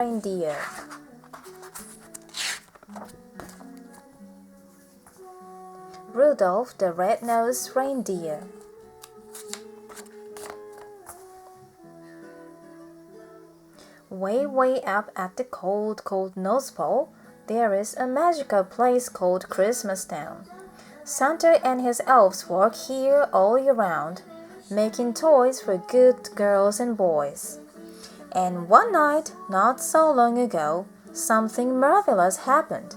Reindeer. Rudolph the Red-Nosed Reindeer. Way up at the cold North Pole, there is a magical place called Christmas Town. Santa and his elves work here all year round, making toys for good girls and boys. And one night, not so long ago, something marvelous happened.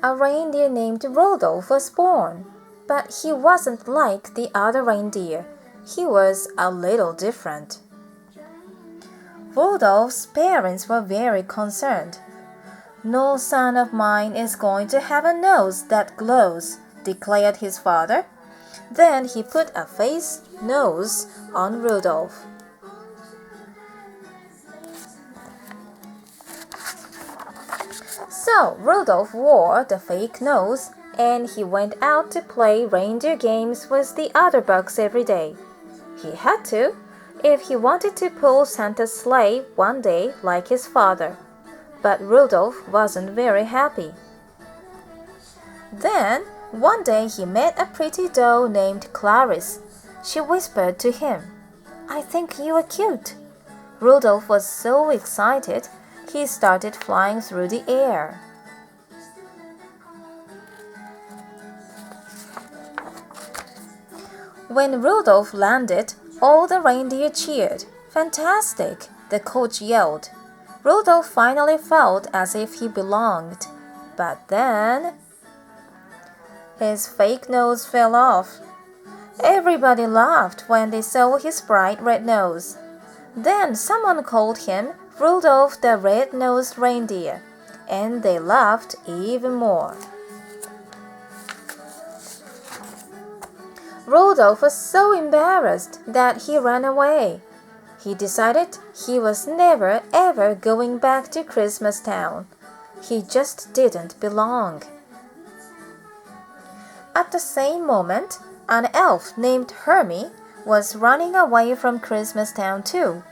A reindeer named Rudolph was born, but he wasn't like the other reindeer. He was a little different. Rudolph's parents were very concerned. "No son of mine is going to have a nose that glows," declared his father. Then he put a face nose on Rudolph. So Rudolph wore the fake nose, and he went out to play reindeer games with the other bugs every day. He had to, if he wanted to pull Santa's sleigh one day like his father. But Rudolph wasn't very happy. Then, one day he met a pretty doll named Clarice. She whispered to him, "I think you are cute." Rudolph was so excited, he started flying through the air. When Rudolph landed, all the reindeer cheered. "Fantastic!" the coach yelled. Rudolph finally felt as if he belonged. But then his fake nose fell off. Everybody laughed when they saw his bright red nose. Then someone called him Rudolph the Red-Nosed Reindeer, and they laughed even more. Rudolph was so embarrassed that he ran away. He decided he was never ever going back to Christmas Town. He just didn't belong. At the same moment, an elf named Hermie was running away from Christmas Town too.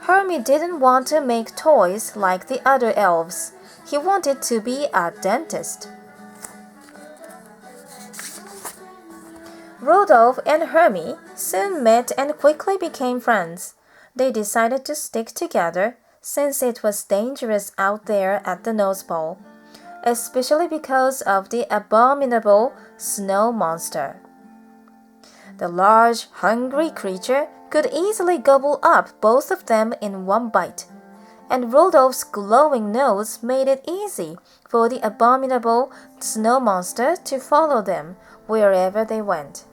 Hermie didn't want to make toys like the other elves. He wanted to be a dentist. Rudolph and Hermie soon met and quickly became friends. They decided to stick together since it was dangerous out there at the North Pole, especially because of the abominable snow monster. The large, hungry creature could easily gobble up both of them in one bite, and Rudolph's glowing nose made it easy for the abominable snow monster to follow them wherever they went.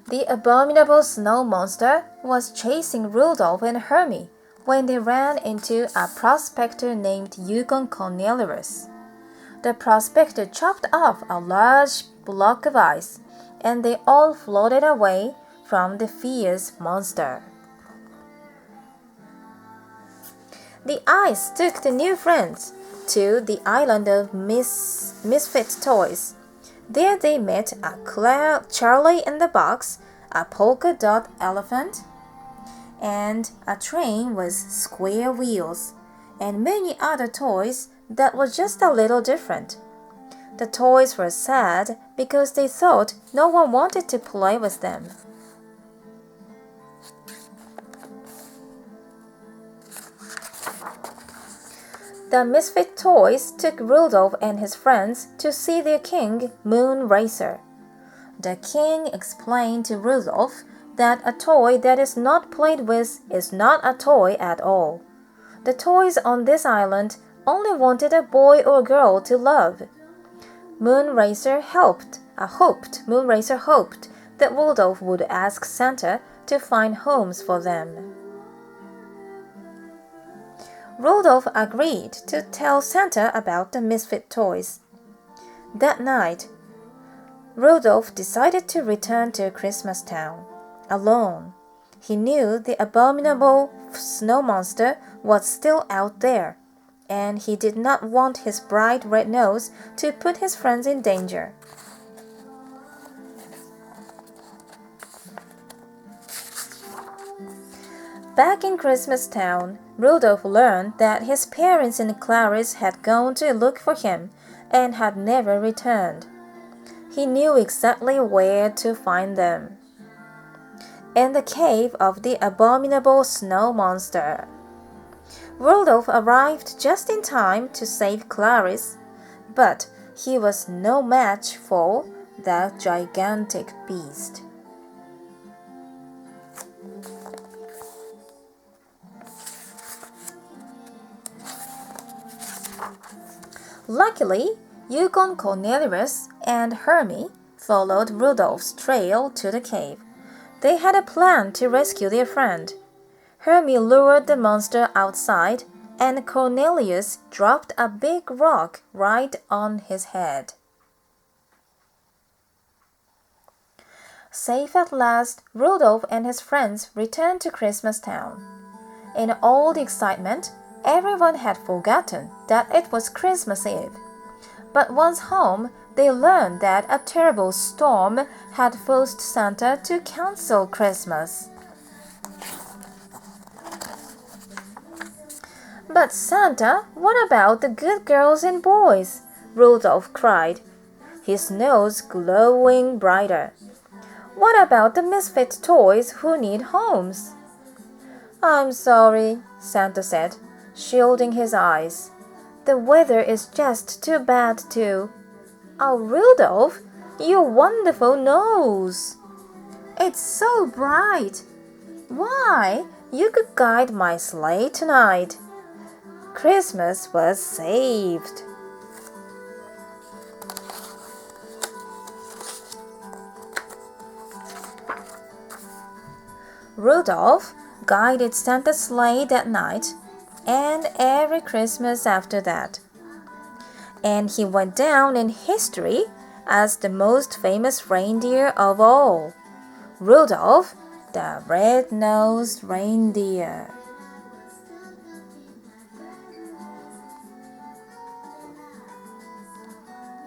The abominable snow monster was chasing Rudolph and Hermie when they ran into a prospector named Yukon Cornelius. The prospector chopped off a large block of ice, and they all floated away from the fierce monster. The ice took the new friends to the island of misfit toys. There they met a Charlie in the Box, a polka dot elephant, and a train with square wheels, and many other toys that were just a little different. The toys were sad because they thought no one wanted to play with them. The misfit toys took Rudolph and his friends to see their king, Moon Racer. The king explained to Rudolph that a toy that is not played with is not a toy at all. The toys on this island only wanted a boy or girl to love. Moonracer hoped that Rudolph would ask Santa to find homes for them. Rudolph agreed to tell Santa about the misfit toys. That night, Rudolph decided to return to Christmas Town alone. He knew the abominable snow monster was still out there, and he did not want his bright red nose to put his friends in danger. Back in Christmas Town, Rudolph learned that his parents and Clarice had gone to look for him and had never returned. He knew exactly where to find them. In the cave of the abominable snow monster. Rudolph arrived just in time to save Clarice, but he was no match for that gigantic beast. Luckily, Yukon Cornelius and Hermie followed Rudolph's trail to the cave. They had a plan to rescue their friend. Hermie lured the monster outside, and Cornelius dropped a big rock right on his head. Safe at last, Rudolph and his friends returned to Christmas Town. In all the excitement, everyone had forgotten that it was Christmas Eve. But once home, they learned that a terrible storm had forced Santa to cancel Christmas. But Santa, what about the good girls and boys? Rudolph cried, his nose glowing brighter. What about the misfit toys who need homes? I'm sorry, Santa said, shielding his eyes. The weather is just too bad too. Oh, Rudolph, your wonderful nose! It's so bright. Why, you could guide my sleigh tonight. Christmas was saved. Rudolph guided Santa's sleigh that night and every Christmas after that. And he went down in history as the most famous reindeer of all, Rudolph the Red-Nosed Reindeer.